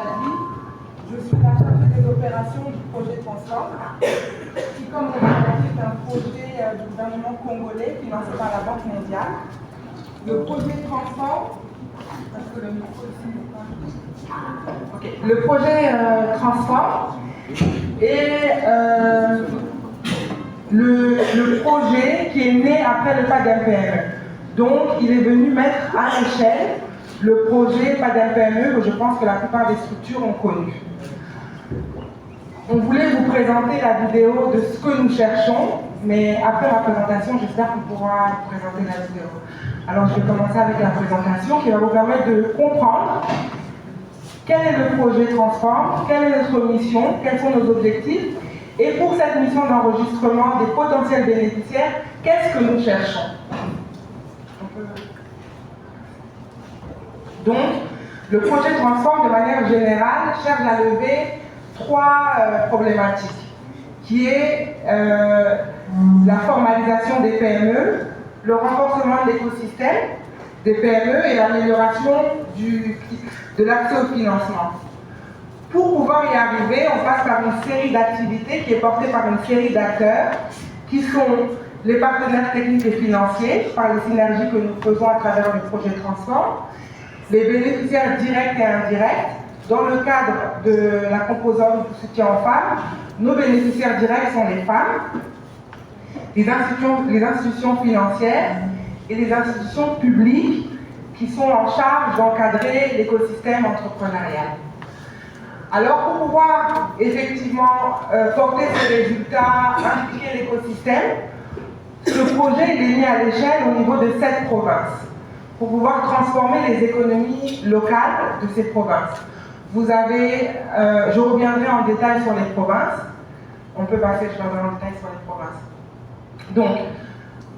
Nathalie. Je suis la chargée des opérations du projet Transform, qui, comme on l'a dit, est un projet du gouvernement congolais financé par la Banque mondiale. Le projet Transform, parce que le micro ici n'est pas... Okay. Le projet Transform est le projet qui est né après le PADEM-PME. Donc, il est venu mettre à l'échelle le projet PADEM-PME que je pense que la plupart des structures ont connu. On voulait vous présenter la vidéo de ce que nous cherchons, mais après la présentation, j'espère qu'on pourra vous présenter la vidéo. Alors, je vais commencer avec la présentation qui va vous permettre de comprendre quel est le projet Transform, quelle est notre mission, quels sont nos objectifs, et pour cette mission d'enregistrement des potentiels bénéficiaires, qu'est-ce que nous cherchons? Donc, le projet Transform, de manière générale, cherche à lever trois problématiques, qui est la formalisation des PME, le renforcement de l'écosystème des PME et l'amélioration de l'accès au financement. Pour pouvoir y arriver, on passe par une série d'activités qui est portée par une série d'acteurs qui sont les partenaires techniques et financiers, par les synergies que nous faisons à travers le projet Transform, les bénéficiaires directs et indirects. Dans le cadre de la composante de soutien aux femmes, nos bénéficiaires directs sont les femmes, les institutions financières et les institutions publiques qui sont en charge d'encadrer l'écosystème entrepreneurial. Alors, pour pouvoir effectivement porter ces résultats, impliquer l'écosystème, ce projet est mis à l'échelle au niveau de 7 provinces, pour pouvoir transformer les économies locales de ces provinces. Vous avez, je reviendrai en détail sur les provinces. On peut passer, je reviendrai en détail sur les provinces. Donc,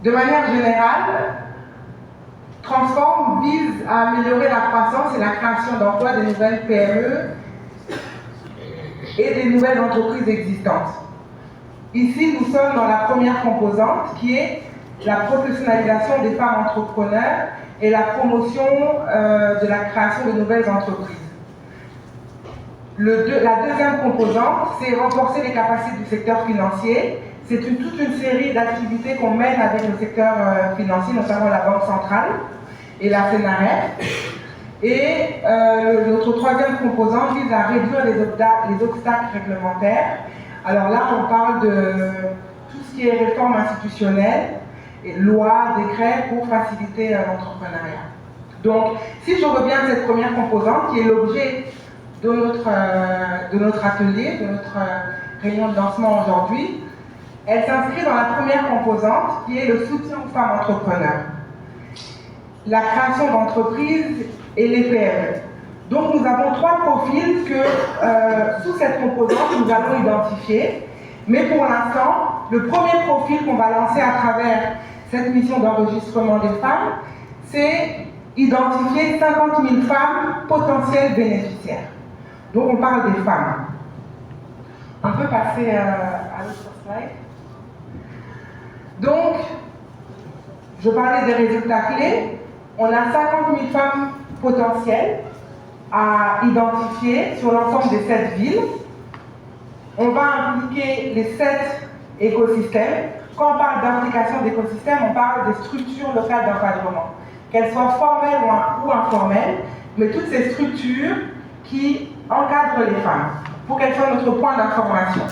de manière générale, Transform vise à améliorer la croissance et la création d'emplois des nouvelles PME et des nouvelles entreprises existantes. Ici, nous sommes dans la première composante qui est la professionnalisation des femmes entrepreneurs et la promotion de la création de nouvelles entreprises. La deuxième composante, c'est renforcer les capacités du secteur financier. C'est toute une série d'activités qu'on mène avec le secteur financier, notamment la Banque centrale et la CNRF. Et notre troisième composante vise à réduire les obstacles réglementaires. Alors là, on parle de tout ce qui est réforme institutionnelle, et lois, décrets pour faciliter l'entrepreneuriat. Donc, si je reviens à cette première composante, qui est l'objet de notre atelier, de notre réunion de lancement aujourd'hui, elle s'inscrit dans la première composante, qui est le soutien aux femmes entrepreneurs, la création d'entreprises et les PME. Donc nous avons 3 profils que, sous cette composante, nous allons identifier. Mais pour l'instant, le premier profil qu'on va lancer à travers cette mission d'enregistrement des femmes, c'est identifier 50 000 femmes potentielles bénéficiaires. Donc on parle des femmes. On peut passer à l'autre slide. Donc, je parlais des résultats clés. On a 50 000 femmes potentielles à identifier sur l'ensemble des 7 villes. On va impliquer les 7 écosystèmes. Quand on parle d'implication d'écosystèmes, on parle des structures locales d'encadrement, qu'elles soient formelles ou informelles, mais toutes ces structures qui encadrent les femmes, pour qu'elles soient notre point d'information.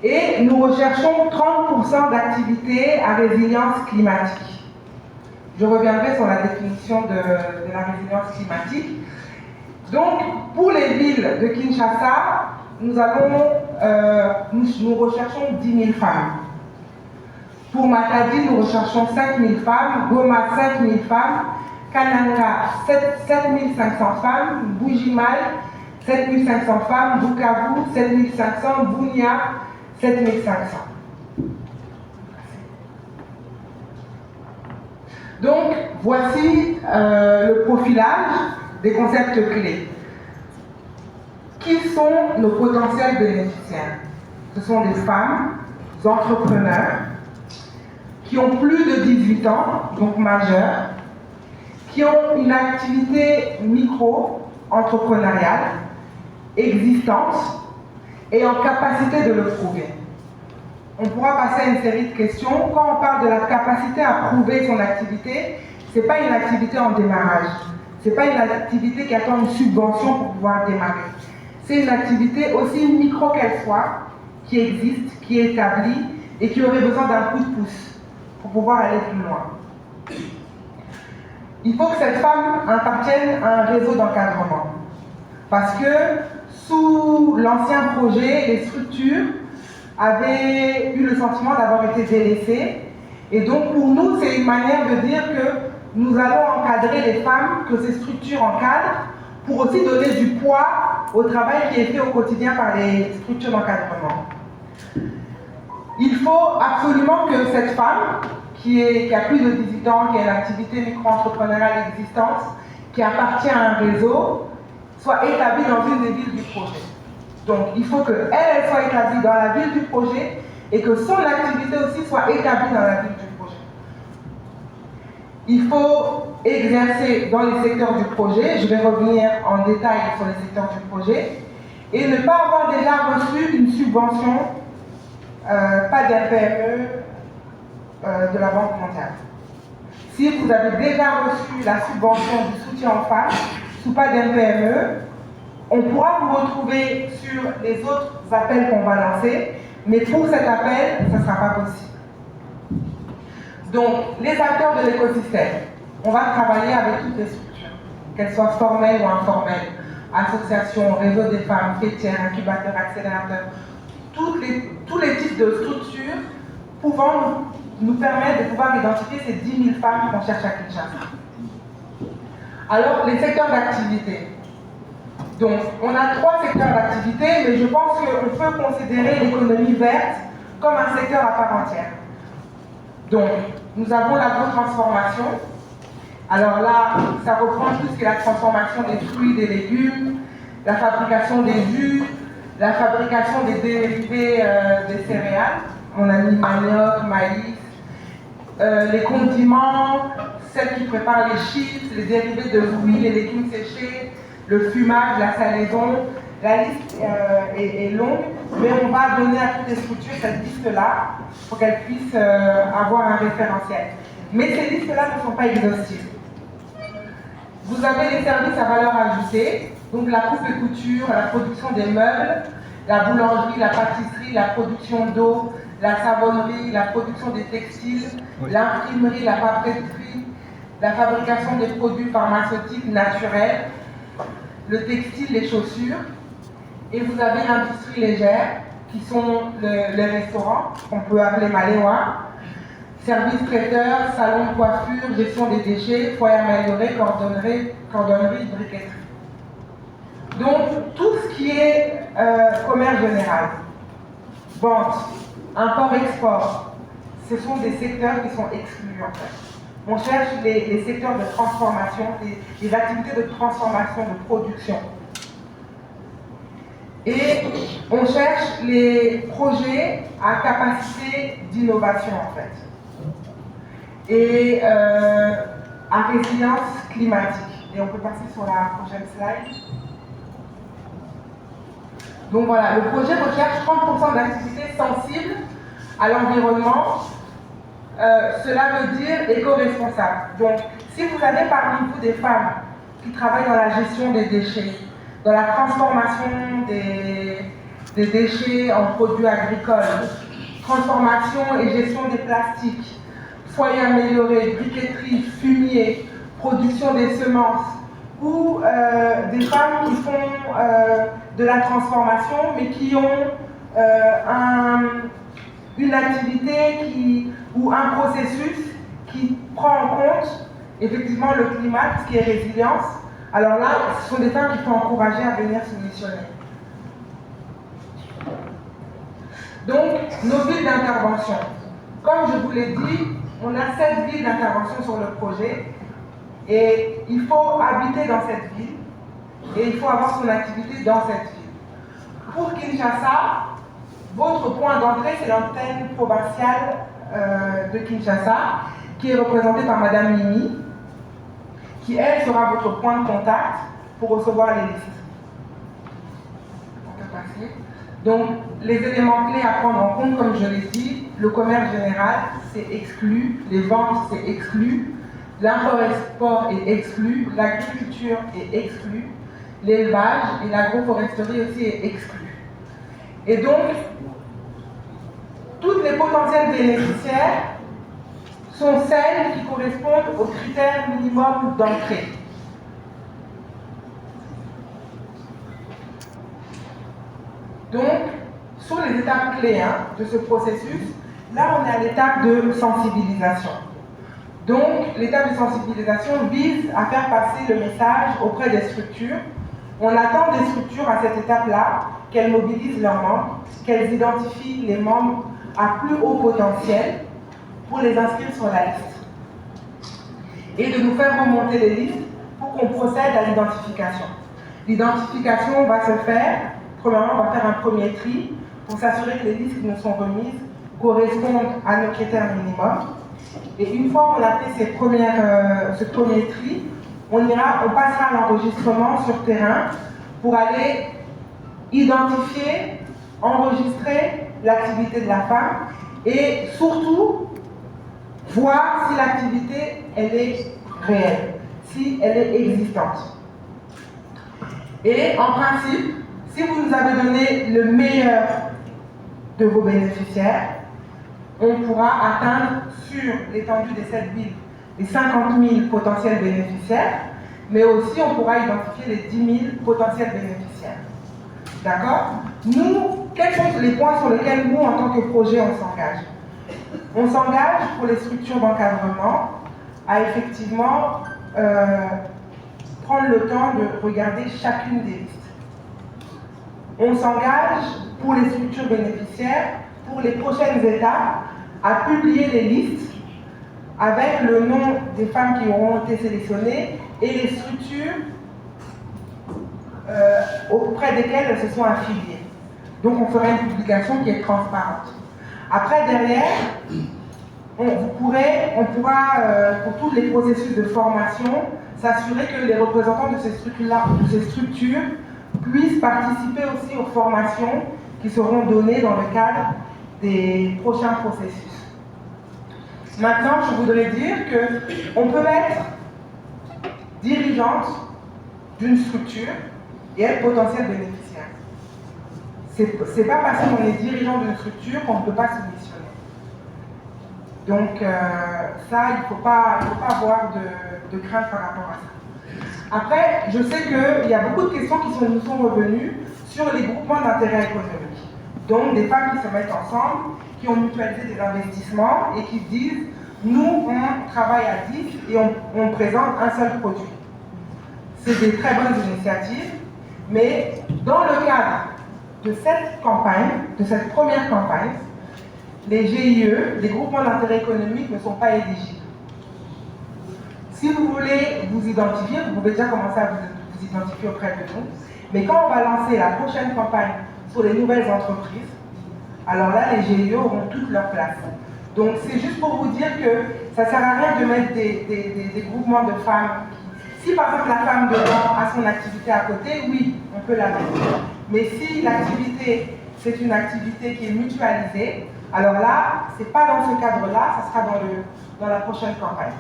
Et nous recherchons 30% d'activités à résilience climatique. Je reviendrai sur la définition de la résilience climatique. Donc, pour les villes de Kinshasa, nous recherchons 10 000 femmes. Pour Matadi, nous recherchons 5 000 femmes, Goma 5 000 femmes, Kananga 7 500 femmes, Bujimal 7 500 femmes, Bukavu 7 500, Bunia 7 500. Donc, voici le profilage des concepts clés. Qui sont nos potentiels bénéficiaires? Ce sont des femmes, des entrepreneurs, qui ont plus de 18 ans, donc majeurs, qui ont une activité micro-entrepreneuriale, existante et en capacité de le prouver. On pourra passer à une série de questions. Quand on parle de la capacité à prouver son activité, ce n'est pas une activité en démarrage. Ce n'est pas une activité qui attend une subvention pour pouvoir démarrer. C'est une activité, aussi micro qu'elle soit, qui existe, qui est établie et qui aurait besoin d'un coup de pouce pour pouvoir aller plus loin. Il faut que cette femme appartienne à un réseau d'encadrement. Parce que sous l'ancien projet, les structures avaient eu le sentiment d'avoir été délaissées. Et donc pour nous, c'est une manière de dire que nous allons encadrer les femmes, que ces structures encadrent, pour aussi donner du poids au travail qui est fait au quotidien par les structures d'encadrement. Il faut absolument que cette femme, qui a plus de 18 ans, qui a une activité micro-entrepreneuriale existante, qui appartient à un réseau, soit établie dans une des villes du projet. Donc il faut qu'elle soit établie dans la ville du projet et que son activité aussi soit établie dans la ville du projet. Il faut exercer dans les secteurs du projet, je vais revenir en détail sur les secteurs du projet, et ne pas avoir déjà reçu une subvention, pas d'PME de la Banque mondiale. Si vous avez déjà reçu la subvention du soutien aux femmes, sous pas d'PME, on pourra vous retrouver sur les autres appels qu'on va lancer, mais pour cet appel, ça ne sera pas possible. Donc, les acteurs de l'écosystème, on va travailler avec toutes les structures, qu'elles soient formelles ou informelles, associations, réseau des femmes, fêtières, incubateurs, accélérateurs, tous les types de structures pouvant nous permettre de pouvoir identifier ces 10 000 femmes qu'on cherche à Kinshasa. Alors, les secteurs d'activité. Donc, on a 3 secteurs d'activité, mais je pense qu'on peut considérer l'économie verte comme un secteur à part entière. Donc, nous avons l'agrotransformation. Alors là, ça reprend tout ce qui est la transformation des fruits, des légumes, la fabrication des jus, la fabrication des dérivés des céréales. On a mis manioc, maïs, les condiments, celles qui préparent les chips, les dérivés de fruits, les légumes séchés, le fumage, la salaison. La liste est longue, mais on va donner à toutes les structures cette liste-là pour qu'elles puissent avoir un référentiel. Mais ces listes-là ne sont pas exhaustives. Vous avez les services à valeur ajoutée, donc la coupe et couture, la production des meubles, la boulangerie, la pâtisserie, la production d'eau, la savonnerie, la production des textiles, l'imprimerie, la papeterie, la fabrication des produits pharmaceutiques naturels, le textile, les chaussures. Et vous avez l'industrie légère, qui sont les restaurants, qu'on peut appeler Maléwa, services traiteurs, salons de coiffure, gestion des déchets, foyer amélioré, cordonnerie, briqueterie. Donc, tout ce qui est commerce général, vente, import-export, ce sont des secteurs qui sont exclus en fait. On cherche les secteurs de transformation, les activités de transformation, de production. Et on cherche les projets à capacité d'innovation en fait. Et à résilience climatique. Et on peut passer sur la prochaine slide. Donc voilà, le projet recherche 30% d'activités sensibles à l'environnement. Cela veut dire éco-responsable. Donc, si vous avez parmi vous des femmes qui travaillent dans la gestion des déchets, dans la transformation des déchets en produits agricoles, transformation et gestion des plastiques, foyer amélioré, briqueterie, fumier, production des semences, ou des femmes qui font de la transformation, mais qui ont une activité ou un processus qui prend en compte effectivement le climat, ce qui est résilience. Alors là, ce sont des femmes qu'il faut encourager à venir se missionner. Donc, nos villes d'intervention. Comme je vous l'ai dit, on a 7 villes d'intervention sur le projet et il faut habiter dans cette ville et il faut avoir son activité dans cette ville. Pour Kinshasa, votre point d'entrée, c'est l'antenne provinciale de Kinshasa, qui est représentée par Madame Mimi, qui, elle, sera votre point de contact pour recevoir les listes. Merci. Donc, les éléments clés à prendre en compte, comme je l'ai dit, le commerce général, c'est exclu, les ventes, c'est exclu, l'import-export est exclu, l'agriculture est exclue, l'élevage et l'agroforesterie aussi est exclu. Et donc, toutes les potentiels bénéficiaires sont celles qui correspondent aux critères minimums d'entrée. Donc, sur les étapes clés de ce processus, là on est à l'étape de sensibilisation. Donc, l'étape de sensibilisation vise à faire passer le message auprès des structures. On attend des structures à cette étape-là qu'elles mobilisent leurs membres, qu'elles identifient les membres à plus haut potentiel pour les inscrire sur la liste. Et de nous faire remonter les listes pour qu'on procède à l'identification. L'identification va se faire, premièrement, on va faire un premier tri pour s'assurer que les listes qui nous sont remises correspondent à nos critères minimums. Et une fois qu'on a fait ce premier tri, on passera à l'enregistrement sur terrain pour aller identifier, enregistrer l'activité de la femme et surtout voir si l'activité elle est réelle, si elle est existante. Et en principe, si vous nous avez donné le meilleur de vos bénéficiaires, on pourra atteindre sur l'étendue des 7 villes les 50 000 potentiels bénéficiaires, mais aussi on pourra identifier les 10 000 potentiels bénéficiaires. D'accord? Nous, quels sont les points sur lesquels nous, en tant que projet, on s'engage? On s'engage pour les structures d'encadrement à effectivement prendre le temps de regarder chacune des listes. On s'engage pour les structures bénéficiaires, pour les prochaines étapes, à publier les listes avec le nom des femmes qui auront été sélectionnées et les structures auprès desquelles elles se sont affiliées. Donc on fera une publication qui est transparente. Après, derrière, on pourra, pour tous les processus de formation, s'assurer que les représentants de ces structures puissent participer aussi aux formations qui seront données dans le cadre des prochains processus. Maintenant, je voudrais dire qu'on peut être dirigeante d'une structure et être potentiel bénéficiaire. C'est pas parce qu'on est dirigeant d'une structure qu'on ne peut pas soumissionner. Donc ça, il ne faut pas avoir de crainte par rapport à ça. Après, je sais qu'il y a beaucoup de questions qui nous sont revenues sur les groupements d'intérêt économique. Donc des femmes qui se mettent ensemble, qui ont mutualisé des investissements et qui disent « nous, on travaille à 10 et on présente un seul produit ». C'est des très bonnes initiatives, mais dans le cadre de cette campagne, de cette première campagne, les GIE, les groupements d'intérêt économique, ne sont pas éligibles. Si vous voulez vous identifier, vous pouvez déjà commencer à vous identifier auprès de nous, mais quand on va lancer la prochaine campagne sur les nouvelles entreprises, alors là, les GIE auront toute leur place. Donc c'est juste pour vous dire que ça ne sert à rien de mettre des groupements de femmes. Si par exemple la femme dedans a son activité à côté, oui, on peut la mettre. Mais si l'activité, c'est une activité qui est mutualisée, alors là, ce n'est pas dans ce cadre-là, ça sera dans la prochaine campagne.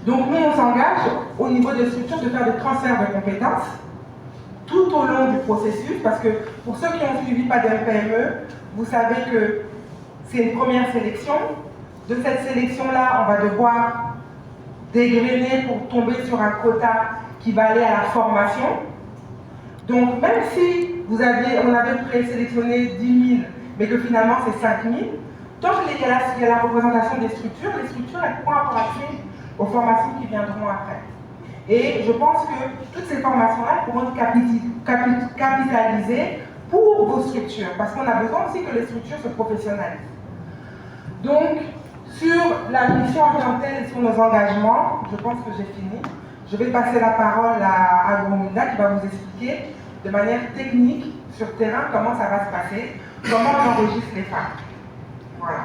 Donc nous, on s'engage au niveau des structures de faire des transferts de compétences tout au long du processus, parce que pour ceux qui ont suivi PADEM-PME, vous savez que c'est une première sélection. De cette sélection-là, on va devoir dégrainer pour tomber sur un quota qui va aller à la formation. Donc même si on avait présélectionné 10 000, mais que finalement c'est 5 000, tant qu'il y a la représentation des structures, les structures elles pourront avoir accès aux formations qui viendront après. Et je pense que toutes ces formations-là pourront être capitalisées pour vos structures, parce qu'on a besoin aussi que les structures se professionnalisent. Donc, sur la mission en tant que telle et sur nos engagements, je pense que j'ai fini. Je vais passer la parole à Gominda qui va vous expliquer de manière technique sur terrain comment ça va se passer, comment on enregistre les femmes. Voilà.